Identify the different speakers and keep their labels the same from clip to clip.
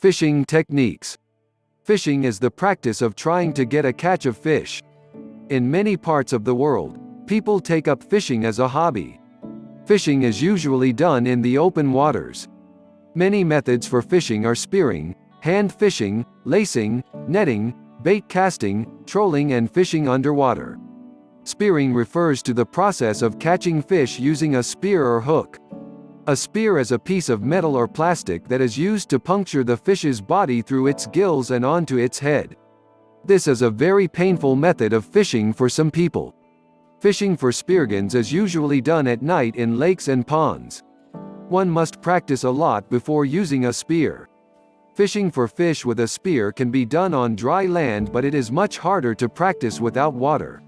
Speaker 1: Fishing techniques. Fishing is the practice of trying to get a catch of fish. In many parts of the world, people take up fishing as a hobby. Fishing is usually done in the open waters. Many methods for fishing are spearing, hand fishing, lacing, netting, bait casting, trolling and fishing underwater. Spearing refers to the process of catching fish using a spear or hook. A spear is a piece of metal or plastic that is used to puncture the fish's body through its gills and onto its head. This is a very painful method of fishing for some people. Fishing for spearguns is usually done at night in lakes and ponds. One must practice a lot before using a spear. Fishing for fish with a spear can be done on dry land, but it is much harder to practice without water.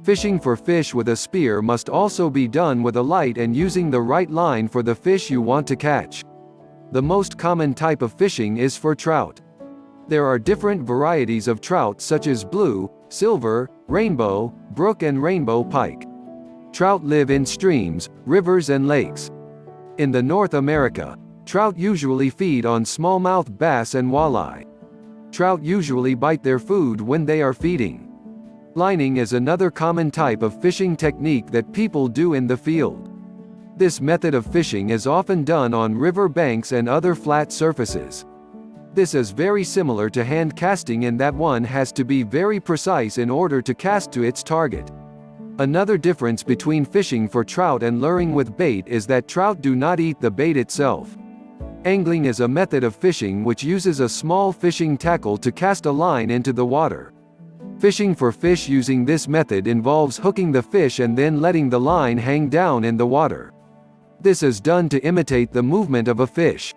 Speaker 1: Fishing for fish with a spear must also be done with a light and using the right line for the fish you want to catch. The most common type of fishing is for trout. There are different varieties of trout such as blue, silver, rainbow, brook and rainbow pike. Trout live in streams, rivers and lakes. In the North America, trout usually feed on smallmouth bass and walleye. Trout usually bite their food when they are feeding. Lining is another common type of fishing technique that people do in the field. This method of fishing is often done on river banks and other flat surfaces. This is very similar to hand casting in that one has to be very precise in order to cast to its target. Another difference between fishing for trout and luring with bait is that trout do not eat the bait itself. Angling is a method of fishing which uses a small fishing tackle to cast a line into the water. Fishing for fish using this method involves hooking the fish and then letting the line hang down in the water. This is done to imitate the movement of a fish.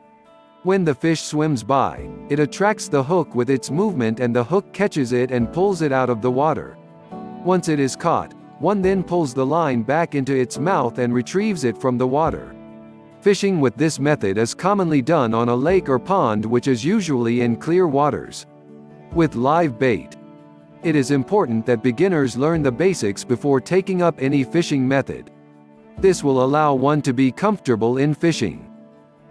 Speaker 1: When the fish swims by, it attracts the hook with its movement and the hook catches it and pulls it out of the water. Once it is caught, one then pulls the line back into its mouth and retrieves it from the water. Fishing with this method is commonly done on a lake or pond, which is usually in clear waters. With live bait, it is important that beginners learn the basics before taking up any fishing method. This will allow one to be comfortable in fishing.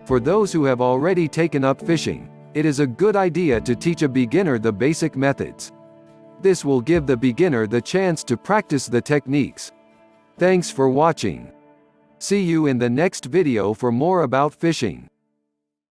Speaker 1: For those who have already taken up fishing, it is a good idea to teach a beginner the basic methods. This will give the beginner the chance to practice the techniques. Thanks for watching. See you in the next video for more about fishing.